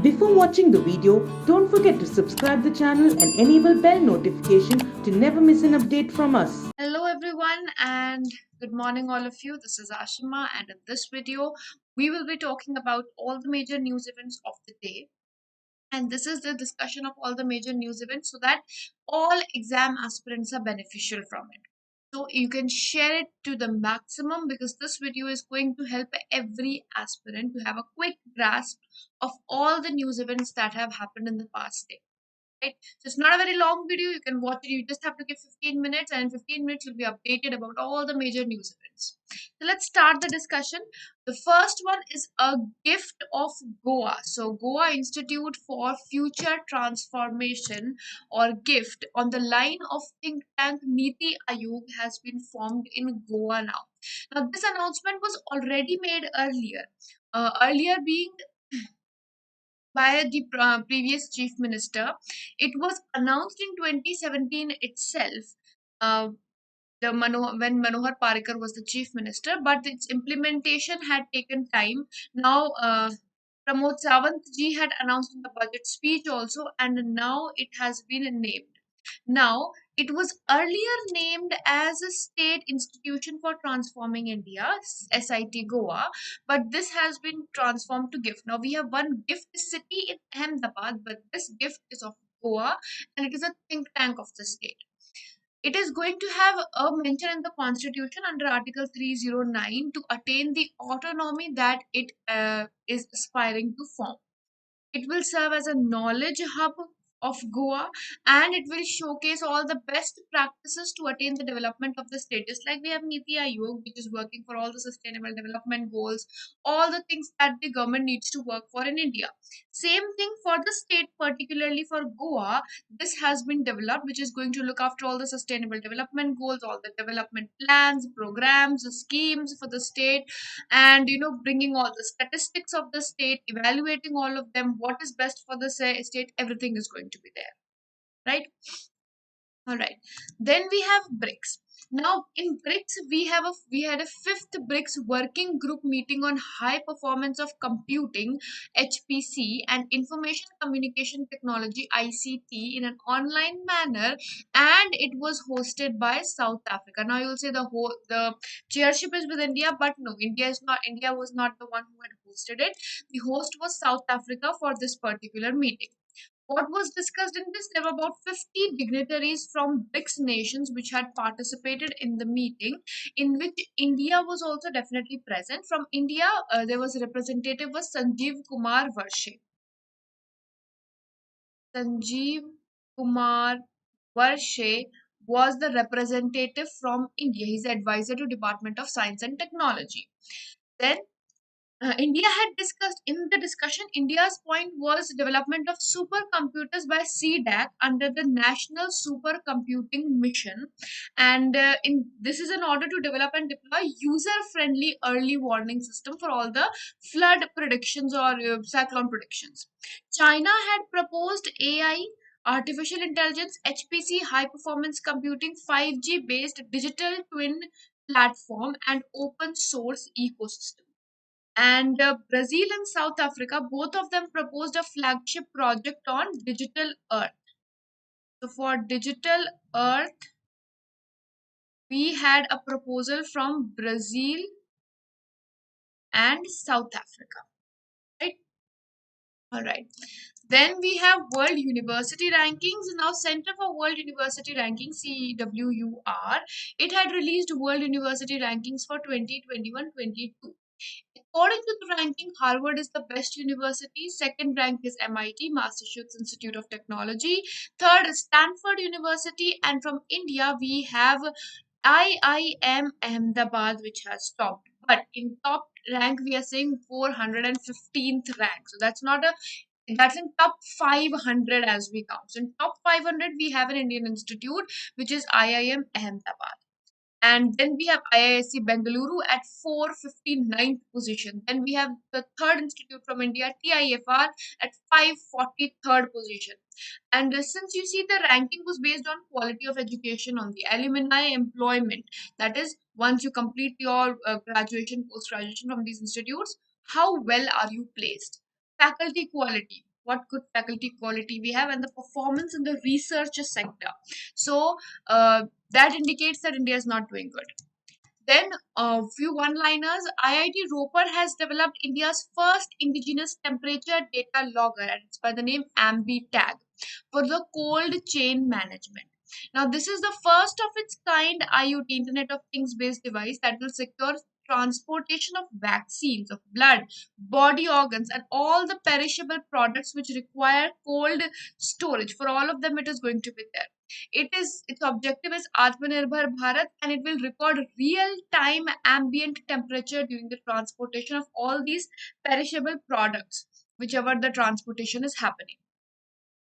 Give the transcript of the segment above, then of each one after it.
Before watching the video, don't forget to subscribe the channel and enable bell notification to never miss an update from us. Hello everyone and good morning all of you. This is Ashima and in this video we will be talking about all the major news events of the day, and this is the discussion of all the major news events so that all exam aspirants are beneficial from it. So you can share it to the maximum because this video is going to help every aspirant to have a quick grasp of all the news events that have happened in the past day. Right? So it's not a very long video. You can watch it. You just have to give 15 minutes, and in 15 minutes you'll be updated about all the major news events. So let's start the discussion. The first one is a gift of Goa. So Goa Institute for Future Transformation or GIFT on the line of think tank Niti Ayog has been formed in Goa now. Now this announcement was already made earlier. Earlier being by the previous chief minister. It was announced in 2017 itself. Uh, when Manohar Parrikar was the chief minister, but its implementation had taken time. Now, Pramod Sawant ji had announced in the budget speech also, and now it has been named. Now, it was earlier named as a State Institution for Transforming India, SIT Goa, but this has been transformed to GIFT. Now, we have one GIFT city in Ahmedabad, but this GIFT is of Goa and it is a think tank of the state. It is going to have a mention in the constitution under Article 309 to attain the autonomy that it is aspiring to form. It will serve as a knowledge hub of Goa, and it will showcase all the best practices to attain the development of the state. Just like we have Niti Ayog, which is working for all the sustainable development goals, all the things that the government needs to work for in India. Same thing for the state, particularly for Goa. This has been developed, which is going to look after all the sustainable development goals, all the development plans, programs, schemes for the state, and bringing all the statistics of the state, evaluating all of them, what is best for the state, everything is going to be there, right? All right. Then we have BRICS. Now in BRICS, we had a fifth BRICS working group meeting on high performance of computing (HPC) and information communication technology (ICT) in an online manner, and it was hosted by South Africa. Now you'll say the chairship is with India, but no, India was not the one who had hosted it. The host was South Africa for this particular meeting. What was discussed in this? There were about 50 dignitaries from BRICS nations which had participated in the meeting, in which India was also definitely present. From India, there was a representative was Sanjeev Kumar Varshe. Sanjeev Kumar Varshe was the representative from India. He's the advisor to Department of Science and Technology. Then India had discussed in the discussion. India's point was development of supercomputers by CDAC under the National Supercomputing Mission, and in this is in order to develop and deploy user-friendly early warning system for all the flood predictions or cyclone predictions. China had proposed AI. Artificial intelligence, HPC, high performance computing, 5G based digital twin platform, and open source ecosystem. And Brazil and South Africa, both of them proposed a flagship project on Digital Earth. So for Digital Earth, we had a proposal from Brazil and South Africa, right? All right. Then we have World University Rankings. Now, Center for World University Rankings, CWUR, it had released World University Rankings for 2021-22. According to the ranking, Harvard is the best university. Second rank is MIT, Massachusetts Institute of Technology. Third is Stanford University. And from India, we have IIM Ahmedabad, which has topped. But in top rank, we are saying 415th rank. So that's in top 500 as we count. So in top 500, we have an Indian institute, which is IIM Ahmedabad. And then we have IISc Bengaluru at 459th position. Then we have the third institute from India, TIFR, at 543rd position. And since you see the ranking was based on quality of education, on the alumni employment, that is, once you complete your graduation, post graduation from these institutes, how well are you placed? Faculty quality. what good faculty quality we have, and the performance in the research sector. So that indicates that India is not doing good. Then a few one-liners. IIT Ropar has developed India's first indigenous temperature data logger, and it's by the name AmbiTag, for the cold chain management. Now, this is the first of its kind IoT, Internet of Things based device that will secure transportation of vaccines, of blood, body organs, and all the perishable products which require cold storage. For all of them, it is going to be there. Its objective is Atmanirbhar Bharat, and it will record real time ambient temperature during the transportation of all these perishable products, whichever the transportation is happening.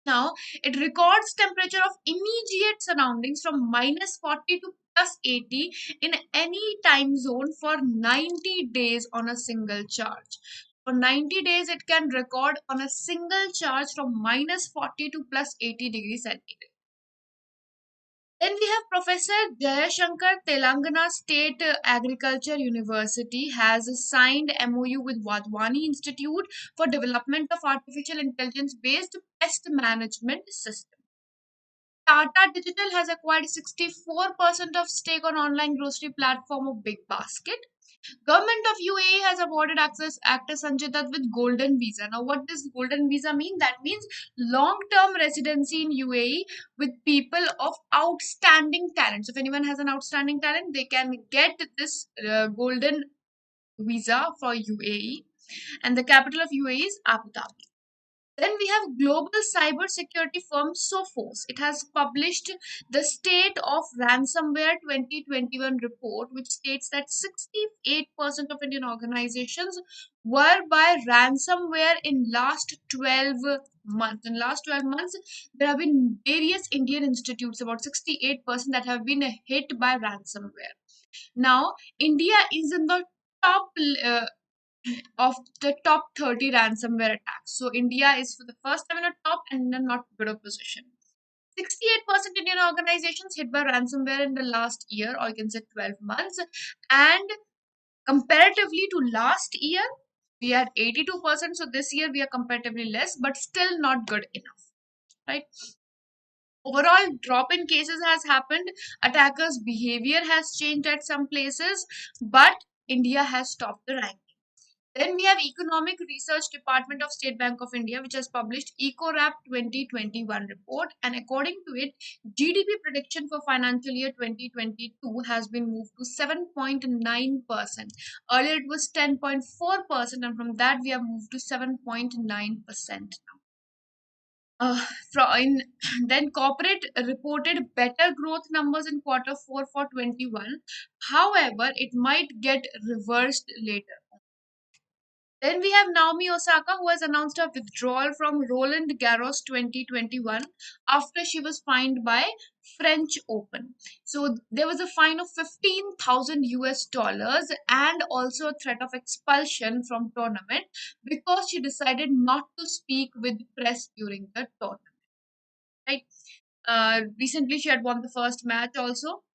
Now, it records temperature of immediate surroundings from -40 to +80 in any time zone for 90 days on a single charge. For 90 days, it can record on a single charge from -40 to +80 degrees centigrade. Then we have Professor Jayashankar, Telangana State Agriculture University has signed MOU with Wadhwani Institute for development of artificial intelligence based pest management system. Tata Digital has acquired 64% of stake on online grocery platform of Big Basket. Government of UAE has awarded actor Sanjay Dutt with Golden Visa. Now, what does Golden Visa mean? That means long-term residency in UAE with people of outstanding talent. So, if anyone has an outstanding talent, they can get this Golden Visa for UAE. And the capital of UAE is Abu Dhabi. Then we have global cyber security firm Sophos. It has published the State of Ransomware 2021 report, which states that 68% of Indian organizations were by ransomware in last 12 months. In last 12 months, there have been various Indian institutes, about 68%, that have been hit by ransomware. Now, India is in the top of the top 30 ransomware attacks. So India is for the first time in a top and in a not good of position. 68% Indian organizations hit by ransomware in the last year, or you can say 12 months. And comparatively to last year, we had 82%. So this year we are comparatively less, but still not good enough. Right? Overall drop in cases has happened. Attackers' behavior has changed at some places, but India has topped the rank. Then we have Economic Research Department of State Bank of India, which has published Ecowrap 2021 report, and according to it, GDP prediction for financial year 2022 has been moved to 7.9%. Earlier it was 10.4%, and from that we have moved to 7.9% now. Then corporate reported better growth numbers in quarter 4 for 21. However, it might get reversed later. Then we have Naomi Osaka, who has announced her withdrawal from Roland Garros 2021 after she was fined by French Open. So there was a fine of 15,000 US dollars and also a threat of expulsion from tournament because she decided not to speak with press during the tournament. Right? Recently, she had won the first match also.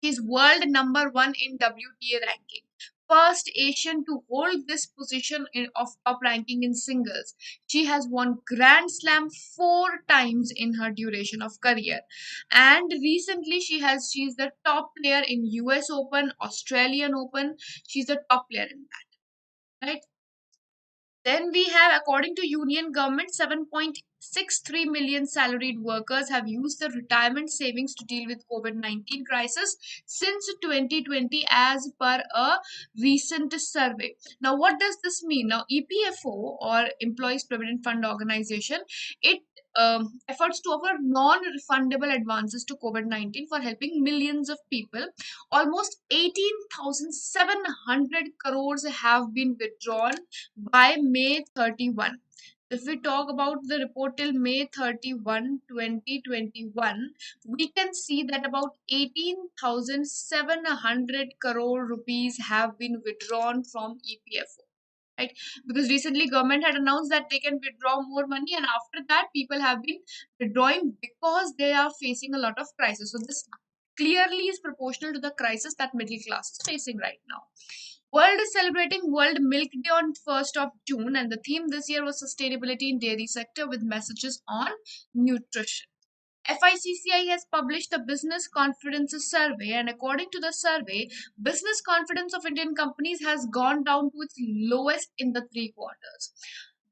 She's world number 1 in WTA ranking. First Asian to hold this position of top ranking in singles. She has won Grand Slam 4 times in her duration of career. And recently she's the top player in US Open, Australian Open. She's the top player in that. Right? Then we have, according to Union Government, 7.63 million salaried workers have used their retirement savings to deal with COVID-19 crisis since 2020 as per a recent survey. Now, what does this mean? Now, EPFO, or Employees Provident Fund Organization, it efforts to offer non-refundable advances to COVID-19 for helping millions of people. Almost 18,700 crores have been withdrawn by May 31. If we talk about the report till May 31, 2021, we can see that about 18,700 crore rupees have been withdrawn from EPFO. Right? Because recently government had announced that they can withdraw more money, and after that people have been withdrawing because they are facing a lot of crisis. So this clearly is proportional to the crisis that middle class is facing right now. World is celebrating World Milk Day on 1st of June, and the theme this year was sustainability in dairy sector with messages on nutrition. FICCI has published the Business Confidence Survey, and according to the survey, business confidence of Indian companies has gone down to its lowest in the 3 quarters.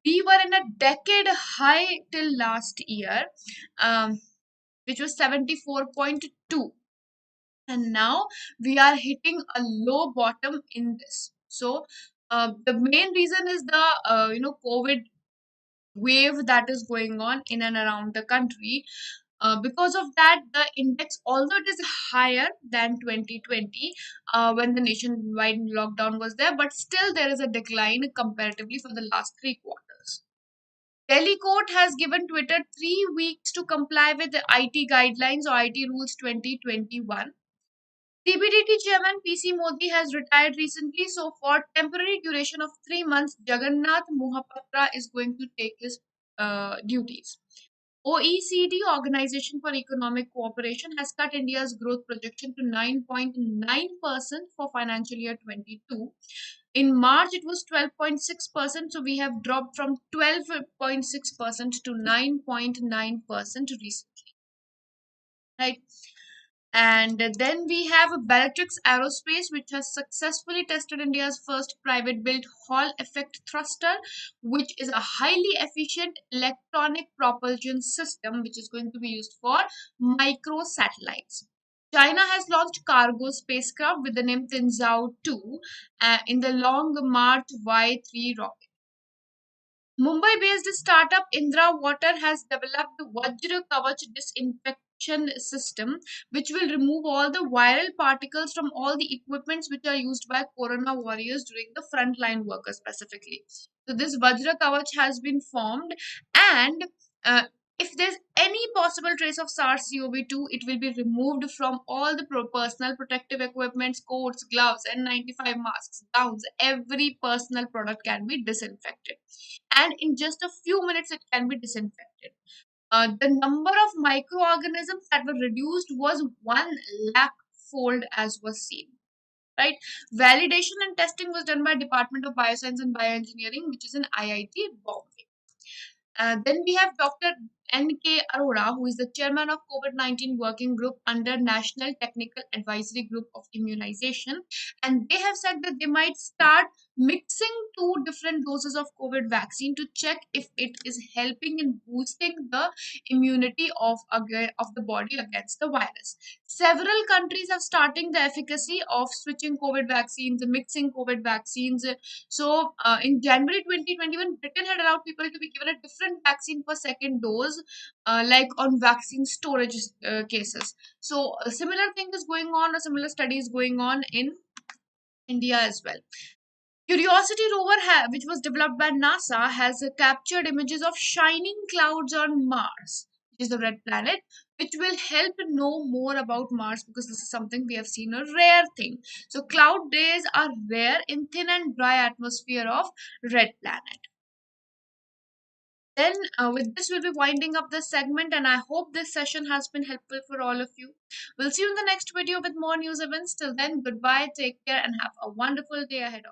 We were in a decade high till last year, um, which was 74.2, and now we are hitting a low bottom in this. So, the main reason is the COVID wave that is going on in and around the country. Because of that, the index, although it is higher than 2020, when the nationwide lockdown was there, but still there is a decline comparatively for the last 3 quarters. Delhi court has given Twitter 3 weeks to comply with the IT guidelines or IT rules 2021. CBDT chairman PC Modi has retired recently, so for temporary duration of 3 months, Jagannath Mohapatra is going to take his duties. OECD, Organization for Economic Cooperation, has cut India's growth projection to 9.9% for financial year 22. In March, it was 12.6%, so we have dropped from 12.6% to 9.9% recently. Right? And then we have Bellatrix Aerospace, which has successfully tested India's first private built Hall effect thruster, which is a highly efficient electronic propulsion system which is going to be used for micro satellites. China has launched cargo spacecraft with the name Tinzhao 2 in the Long March Y3 rocket. Mumbai-based startup Indra Water has developed Vajra Kavach disinfection system, which will remove all the viral particles from all the equipments which are used by corona warriors during the frontline workers specifically. So this Vajra Kavach has been formed, and uh, if there's any possible trace of SARS-CoV-2, it will be removed from all the personal protective equipments, coats, gloves, N95 masks, gowns. Every personal product can be disinfected, and in just a few minutes it can be disinfected. The number of microorganisms that were reduced was 1 lakh fold, as was seen. Right? Validation and testing was done by Department of Bioscience and Bioengineering, which is in IIT Bombay. Then we have Dr. N.K. Arora, who is the chairman of COVID-19 working group under National Technical Advisory Group of Immunization. And they have said that they might start mixing 2 different doses of COVID vaccine to check if it is helping in boosting the immunity of the body against the virus. Several countries have starting the efficacy of switching COVID vaccines, mixing COVID vaccines. So, in January 2021, Britain had allowed people to be given a different vaccine for second dose, like on vaccine storage cases. So, a similar thing is going on, or similar studies going on in India as well. Curiosity rover, which was developed by NASA, has captured images of shining clouds on Mars, which is the red planet, which will help know more about Mars, because this is something we have seen a rare thing. So cloud days are rare in thin and dry atmosphere of red planet. Then, with this, we'll be winding up this segment, and I hope this session has been helpful for all of you. We'll see you in the next video with more news events. Till then, goodbye, take care, and have a wonderful day ahead.